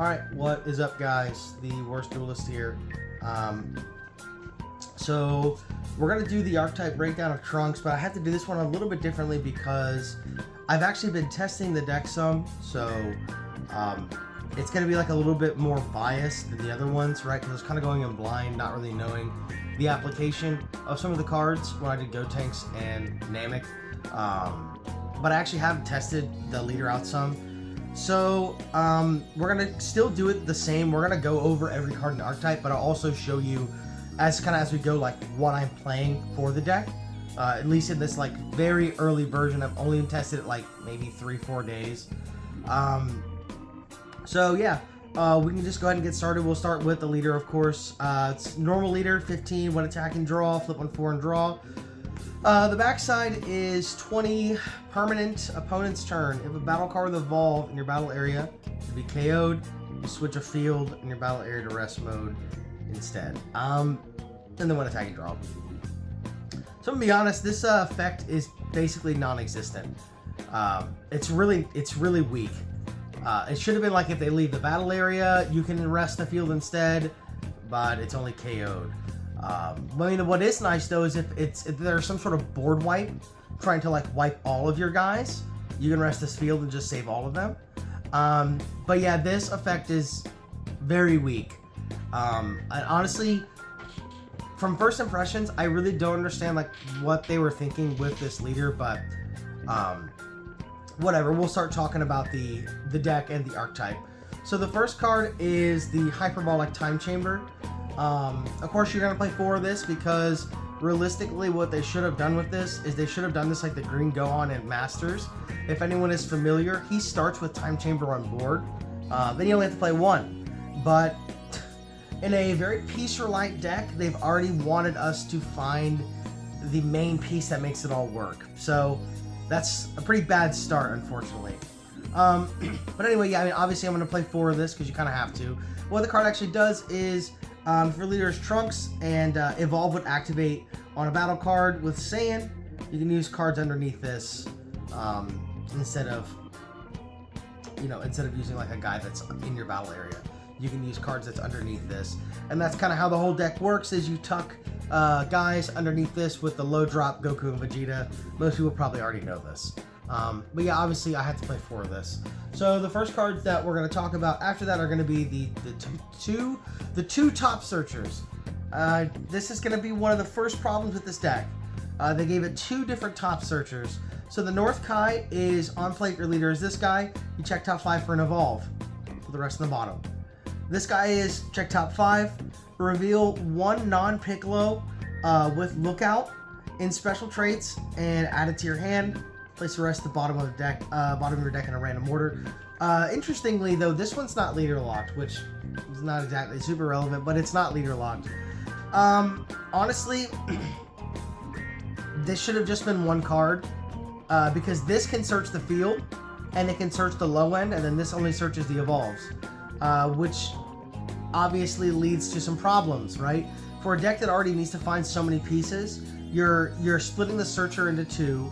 Alright, what is up, guys? The worst duelist here. So we're going to do the archetype breakdown of Trunks, but I had to do this one a little bit differently because I've actually been testing the deck some, so it's going to be like a little bit more biased than the other ones, right? Because I was kind of going in blind, not really knowing the application of some of the cards when I did Gotenks and Namek. But I actually have tested the leader out some. So, we're going to still do it the same. We're going to go over every card in the archetype, but I'll also show you, as we go, like, what I'm playing for the deck. At least in this, like, very early version. I've only tested it, like, maybe 3-4 days. So, yeah, we can just go ahead and get started. We'll start with the leader, of course. It's normal leader, 15, when attacking, draw, flip on 4 and draw. The backside is 20 permanent opponent's turn. If a battle card with Evolve in your battle area to be KO'd, you switch a field in your battle area to rest mode instead. And then when attacking, draw. So I'm gonna be honest, this effect is basically non-existent. It's really weak. It should have been like if they leave the battle area, you can rest the field instead, but it's only KO'd. I mean, what is nice though is if there's some sort of board wipe, trying to like wipe all of your guys, you can rest this field and just save all of them. But yeah, this effect is very weak. And honestly, from first impressions, I really don't understand like what they were thinking with this leader, but whatever. We'll start talking about the deck and the archetype. So the first card is the Hyperbolic Time Chamber. Of course, you're going to play 4 of this because realistically what they should have done with this is they should have done this like the Green Gohan in Masters. If anyone is familiar, he starts with Time Chamber on board. Then you only have to play 1. But in a very piece or light deck, they've already wanted us to find the main piece that makes it all work. So that's a pretty bad start, unfortunately. But anyway, yeah, I mean, obviously I'm going to play 4 of this because you kind of have to. What the card actually does is for leaders Trunks and Evolve would activate on a battle card with Saiyan. You can use cards underneath this instead of using like a guy that's in your battle area. You can use cards that's underneath this, and that's kind of how the whole deck works. Is you tuck guys underneath this with the low drop Goku and Vegeta. Most people probably already know this. But yeah, obviously I had to play 4 of this. So the first cards that we're going to talk about after that are going to be the two top searchers. This is going to be one of the first problems with this deck. They gave it 2 different top searchers. So the North Kai is on plate. Your leader is this guy. You check top 5 for an Evolve. For the rest on the bottom. This guy is check top 5. Reveal 1 non-Piccolo with Lookout in special traits and add it to your hand. Place the rest at the bottom of the deck, bottom of your deck in a random order. Interestingly, though, this one's not leader locked, which is not exactly super relevant, but it's not leader locked. Honestly, this should have just been 1 card, because this can search the field, and it can search the low end, and then this only searches the Evolves, which obviously leads to some problems, right? For a deck that already needs to find so many pieces, you're splitting the searcher into 2.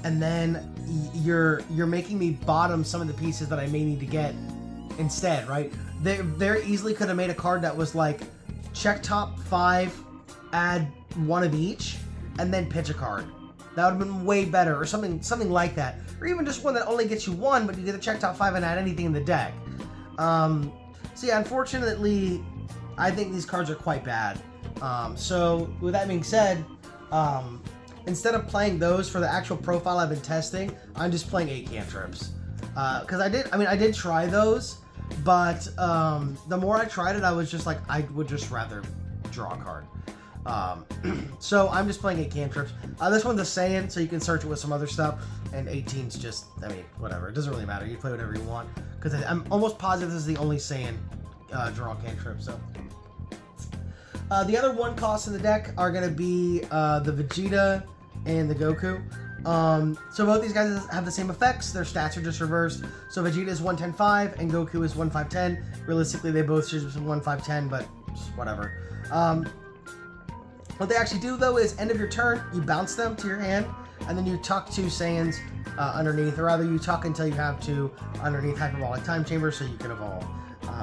And then you're making me bottom some of the pieces that I may need to get instead, right? They very easily could have made a card that was like, check top 5, add 1 of each, and then pitch a card. That would have been way better, or something like that. Or even just one that only gets you 1, but you get to check top 5 and add anything in the deck. So yeah, unfortunately, I think these cards are quite bad. So with that being said, instead of playing those for the actual profile I've been testing, I'm just playing 8 cantrips. Because I did try those, but the more I tried it, I was just like, I would just rather draw a card. So I'm just playing 8 cantrips. This one's a Saiyan, so you can search it with some other stuff, and 18's just, I mean, whatever. It doesn't really matter. You play whatever you want, because I'm almost positive this is the only Saiyan draw cantrip, so. The other 1 costs in the deck are going to be the Vegeta and the Goku. So both these guys have the same effects. Their stats are just reversed. So Vegeta is 110-5 and Goku is 1-5-10. Realistically, they both should be 1-5-10, but just whatever. What they actually do, though, is end of your turn, you bounce them to your hand, and then you tuck 2 Saiyans underneath, or rather you tuck until you have 2 underneath Hyperbolic Time Chamber so you can evolve.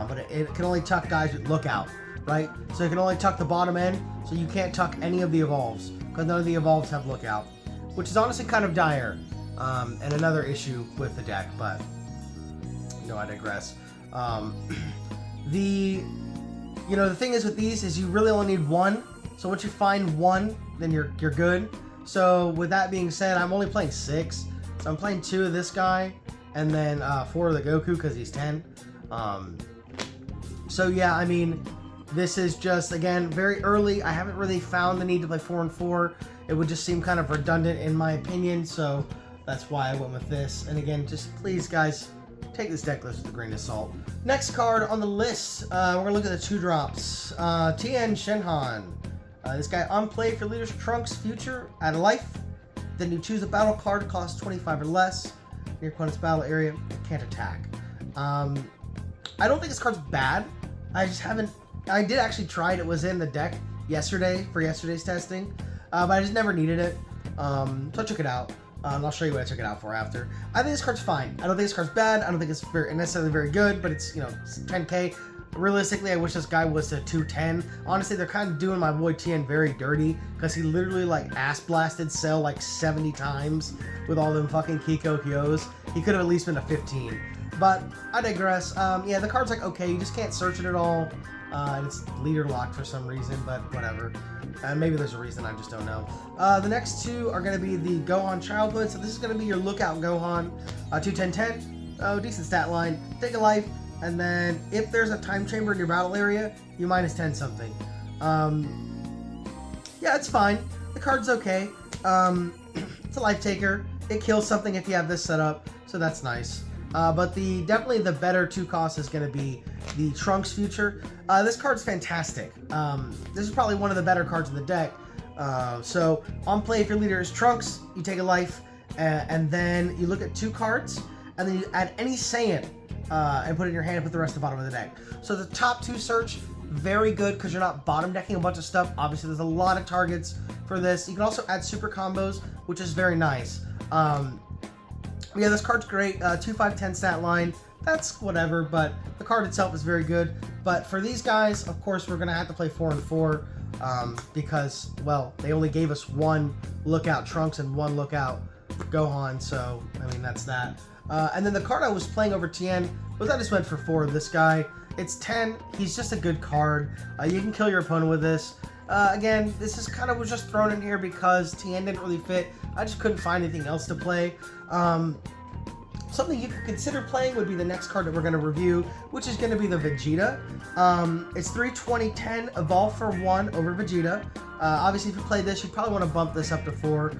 but it can only tuck guys with lookout, right? So it can only tuck the bottom end, so you can't tuck any of the evolves, because none of the evolves have lookout, which is honestly kind of dire, and another issue with the deck, but, I digress. The thing is with these is you really only need one, so once you find one, then you're good. So with that being said, I'm only playing 6, so I'm playing 2 of this guy, and then 4 of the Goku, because he's 10. So yeah, I mean, this is just, again, very early. I haven't really found the need to play 4 and 4. It would just seem kind of redundant in my opinion, so that's why I went with this. And again, just please, guys, take this deck list with a grain of salt. Next card on the list, we're going to look at the 2-drops. Tien Shenhan. This guy, on play for leader's Trunks Future, add a life. Then you choose a battle card, costs 25 or less. In your opponent's battle area, can't attack. I don't think this card's bad. I did actually try it. It was in the deck yesterday for yesterday's testing, but I just never needed it. So I took it out. And I'll show you what I took it out for after. I think this card's fine. I don't think this card's bad. I don't think it's necessarily very good, but it's, it's 10k. Realistically, I wish this guy was to 210. Honestly, they're kind of doing my boy Tien very dirty, because he literally like ass blasted Cell like 70 times with all them fucking Kiko Hyos. He could have at least been a 15. But I digress. Yeah, the card's like okay, you just can't search it at all. And it's leader locked for some reason, but whatever. Maybe there's a reason, I just don't know. The next 2 are going to be the Gohan Childhood. So this is going to be your Lookout Gohan. 2-10-10. Oh, decent stat line. Take a life. And then if there's a time chamber in your battle area, you -10 something. Yeah, it's fine. The card's okay. It's a life taker. It kills something if you have this set up, so that's nice. But definitely the better 2 cost is going to be the Trunks Future. This card's fantastic. This is probably one of the better cards in the deck. So on play, if your leader is Trunks, you take a life, and then you look at 2 cards, and then you add any Saiyan and put it in your hand and put the rest at the bottom of the deck. So the top 2 search, very good because you're not bottom decking a bunch of stuff. Obviously, there's a lot of targets for this. You can also add super combos, which is very nice. Yeah, this card's great. 2-5-10 stat line. That's whatever, but the card itself is very good. But for these guys, of course, we're going to have to play 4 and 4 because, well, they only gave us 1 Lookout Trunks and 1 Lookout Gohan, so, I mean, that's that. And then the card I was playing over Tien was I just went for 4 of this guy. It's 10. He's just a good card. You can kill your opponent with this. Again, this is kind of was just thrown in here because Tien didn't really fit. I just couldn't find anything else to play. Something you could consider playing would be the next card that we're going to review, which is going to be the Vegeta. It's 3-20-10, evolve for 1 over Vegeta. Obviously, if you play this, you probably want to bump this up to 4.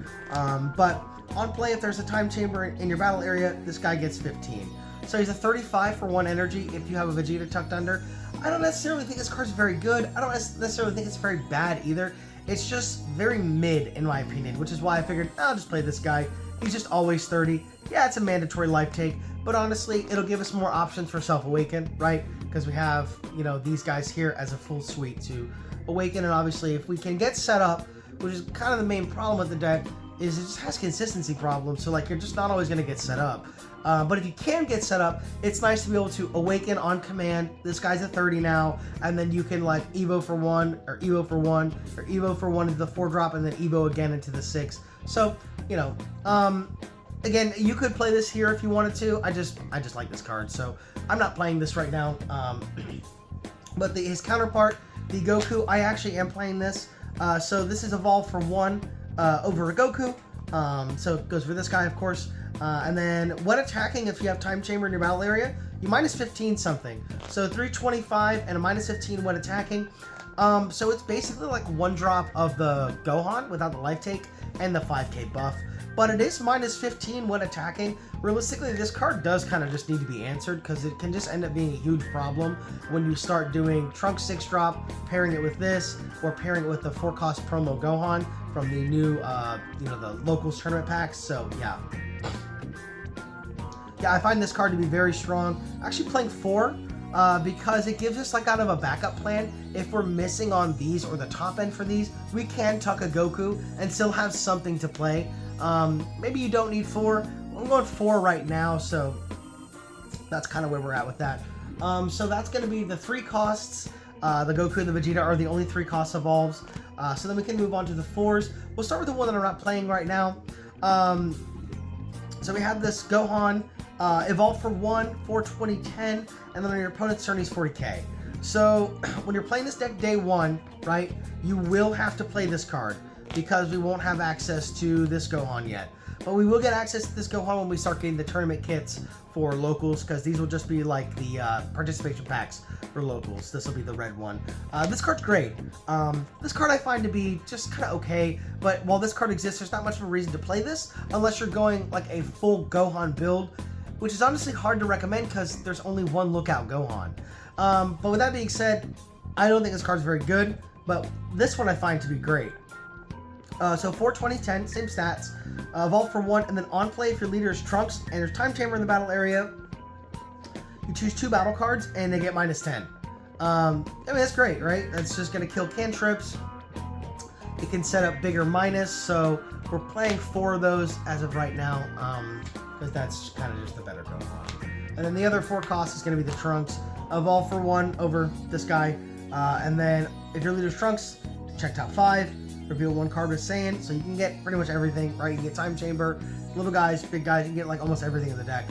But on play, if there's a time chamber in your battle area, this guy gets 15. So he's a 35 for 1 energy if you have a Vegeta tucked under. I don't necessarily think this card's very good. I don't necessarily think it's very bad either. It's just very mid, in my opinion, which is why I figured I'll just play this guy. He's just always 30. Yeah, it's a mandatory life take, but honestly, it'll give us more options for Self-Awaken, right? Because we have, these guys here as a full suite to awaken, and obviously, if we can get set up, which is kind of the main problem with the deck, is it just has consistency problems, so like you're just not always going to get set up. But if you can get set up, it's nice to be able to awaken on command. This guy's at 30 now, and then you can like Evo for 1, or Evo for 1, or Evo for 1 into the 4-drop, and then Evo again into the 6. So, again, you could play this here if you wanted to. I just like this card, so I'm not playing this right now. But his counterpart, the Goku, I actually am playing this. So this is evolved for 1 over a Goku. So it goes for this guy, of course. And then when attacking, if you have time chamber in your battle area, you -15 something. So 325 and a -15 when attacking. So it's basically like 1 drop of the Gohan without the life take and the 5k buff. But it is -15 when attacking. Realistically, this card does kind of just need to be answered because it can just end up being a huge problem when you start doing Trunks 6-drop, pairing it with this, or pairing it with the 4-cost promo Gohan from the new, the locals tournament packs. So, yeah. Yeah, I find this card to be very strong. Actually playing 4 because it gives us like kind of a backup plan. If we're missing on these or the top end for these, we can tuck a Goku and still have something to play. Maybe you don't need 4. I'm going 4 right now, so that's kind of where we're at with that. So that's going to be the 3 costs. The Goku and the Vegeta are the only 3 cost evolves. So then we can move on to the 4s. We'll start with the one that I'm not playing right now. So we have this Gohan, evolve for 1, 42010, and then on your opponent's turn he's 40k. So when you're playing this deck day 1, right, you will have to play this card because we won't have access to this Gohan yet. But we will get access to this Gohan when we start getting the tournament kits for locals, because these will just be like the participation packs for locals. This will be the red one. This card's great. This card I find to be just kind of okay, but while this card exists, there's not much of a reason to play this unless you're going like a full Gohan build, which is honestly hard to recommend because there's only one lookout Gohan. But with that being said, I don't think this card's very good, but this one I find to be great. So 42010, same stats, evolve for 1, and then on play if your leader is Trunks and there's Time Chamber in the battle area, you choose 2 battle cards and they get -10. I mean, that's great, right? That's just going to kill cantrips. It can set up bigger minus, so we're playing 4 of those as of right now, because that's kind of just the better Gohan. And then the other 4 costs is going to be the Trunks, evolve for 1 over this guy, and then if your leader's Trunks, check top 5. Reveal 1 card with Saiyan, so you can get pretty much everything, right? You can get Time Chamber, little guys, big guys, you can get like almost everything in the deck,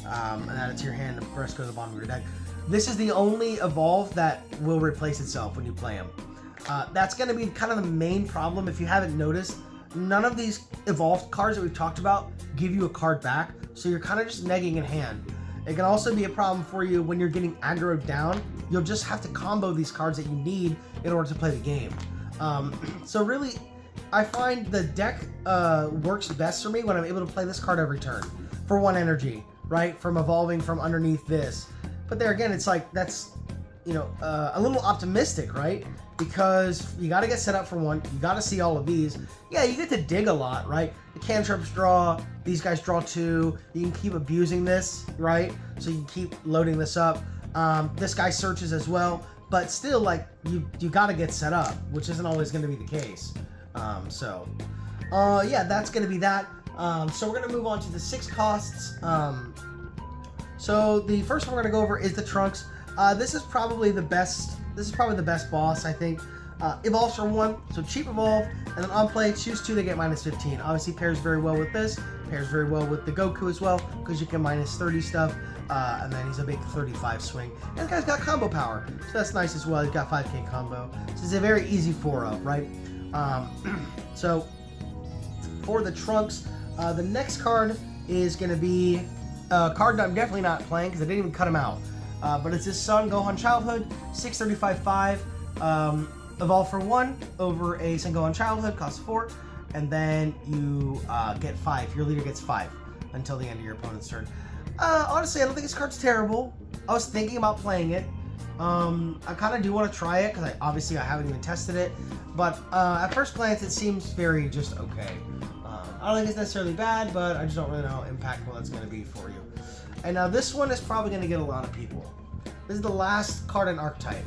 and add it to your hand, the rest go to the bottom of your deck. This is the only evolve that will replace itself when you play them. That's going to be kind of the main problem. If you haven't noticed, none of these evolved cards that we've talked about give you a card back, so you're kind of just negging in hand. It can also be a problem for you when you're getting aggroed down. You'll just have to combo these cards that you need in order to play the game. So really, I find the deck works best for me when I'm able to play this card every turn for 1 energy, right? From evolving from underneath this. But there again, it's like that's, you know, a little optimistic, right? Because you got to get set up for 1. You got to see all of these. Yeah, you get to dig a lot, right? The cantrips draw. These guys draw 2. You can keep abusing this, right? So you can keep loading this up. This guy searches as well. But still, like, you got to get set up, which isn't always going to be the case. Yeah, that's going to be that. So we're going to move on to the 6 costs. So the first one we're going to go over is the Trunks. This is probably the best. This is probably the best boss, I think. Evolves for 1, so cheap evolve, and then on play, choose 2, they get -15. Obviously pairs very well with this, pairs very well with the Goku as well, because you can -30 stuff, and then he's a big 35 swing. And this guy's got combo power, so that's nice as well. He's got 5k combo. So it's a very easy 4-of, right? So for the Trunks, the next card is going to be a card that I'm definitely not playing because I didn't even cut him out. But it's his son, Gohan Childhood, 635.5. Evolve for 1 over a Son Gohan Childhood, costs 4, and then you get 5. Your leader gets 5 until the end of your opponent's turn. Honestly, I don't think this card's terrible. I was thinking about playing it. I kind of do want to try it because obviously I haven't even tested it. But at first glance, it seems very just okay. I don't think it's necessarily bad, but I just don't really know how impactful that's going to be for you. And now this one is probably going to get a lot of people. This is the last card in Archetype.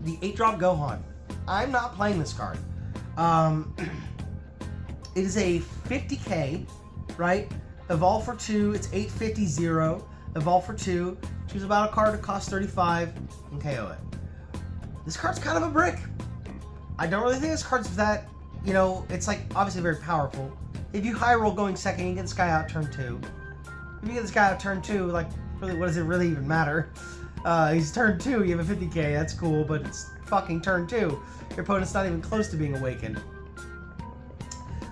The 8-drop Gohan. I'm not playing this card. It is a 50k, right? Evolve for 2. It's 850-0. Evolve for 2. Choose a battle card. It costs 35. And KO it. This card's kind of a brick. I don't really think this card's that, you know, it's like obviously very powerful. If you high roll going second, you get this guy out turn 2. If you get this guy out turn 2, like, really, what does it really even matter? He's turn 2, you have a 50k, that's cool, but it's fucking turn 2. Your opponent's not even close to being awakened.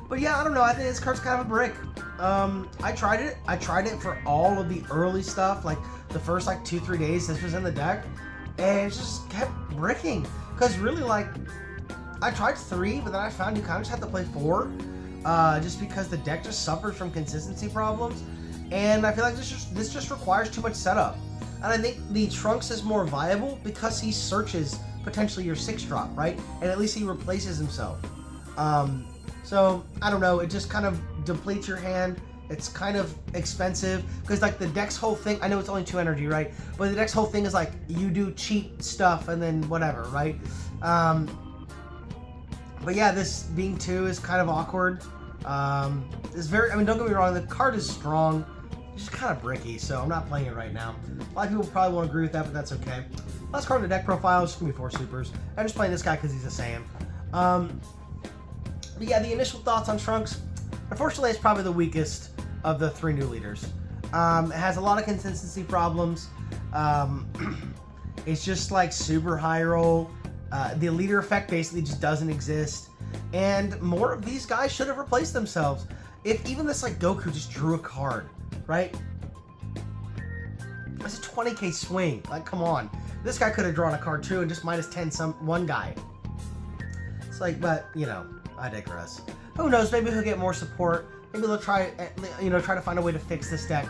But yeah, I don't know, I think this card's kind of a brick. I tried it for all of the early stuff, like the first like 2-3 days this was in the deck, and it just kept bricking. Because really, like, I tried 3, but then I found you kind of just have to play 4, just because the deck just suffers from consistency problems, and I feel like this just requires too much setup. And I think the Trunks is more viable because he searches potentially your 6-drop, right? And at least he replaces himself. So, I don't know, it just kind of depletes your hand. It's kind of expensive, because like the deck's whole thing, I know it's only 2 energy, right? But the deck's whole thing is like, you do cheap stuff and then whatever, right? But yeah, this being 2 is kind of awkward. It's very, I mean, don't get me wrong, the card is strong. It's just kind of bricky, so I'm not playing it right now. A lot of people probably won't agree with that, but that's okay. Last card in the deck profile is just going to be 4 supers. I'm just playing this guy because he's a Saiyan. But yeah, the initial thoughts on Trunks, unfortunately, it's probably the weakest of the 3 new leaders. It has a lot of consistency problems. It's just like super high roll. The leader effect basically just doesn't exist. And more of these guys should have replaced themselves. If even this like Goku just drew a card, right? It's a 20k swing. Like, come on. This guy could have drawn a card too and just minus 10 one guy. It's like, but, you know, I digress. Who knows? Maybe he'll get more support. Maybe they'll try, try to find a way to fix this deck.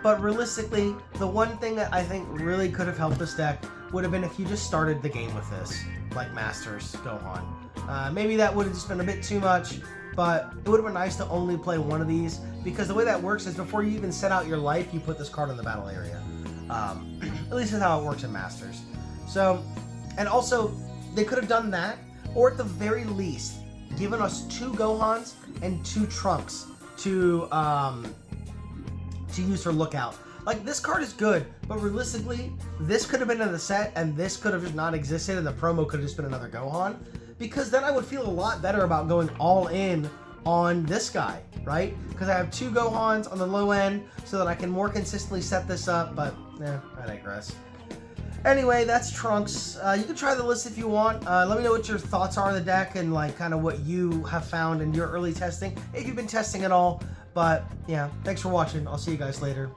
But realistically, the one thing that I think really could have helped this deck would have been if you just started the game with this, like Masters Gohan. Maybe that would have just been a bit too much, but it would have been nice to only play one of these, because the way that works is before you even set out your life, you put this card in the battle area. At least that's how it works in Masters. So, and also, they could have done that, or at the very least, given us 2 Gohans and 2 Trunks to use for Lookout. Like, this card is good, but realistically, this could have been in the set, and this could have just not existed, and the promo could have just been another Gohan, because then I would feel a lot better about going all in on this guy, right? Because I have 2 Gohans on the low end, so that I can more consistently set this up, but, I digress. Anyway, that's Trunks. You can try the list if you want. Let me know what your thoughts are on the deck, and, like, kind of what you have found in your early testing, if you've been testing at all. But, yeah, thanks for watching. I'll see you guys later.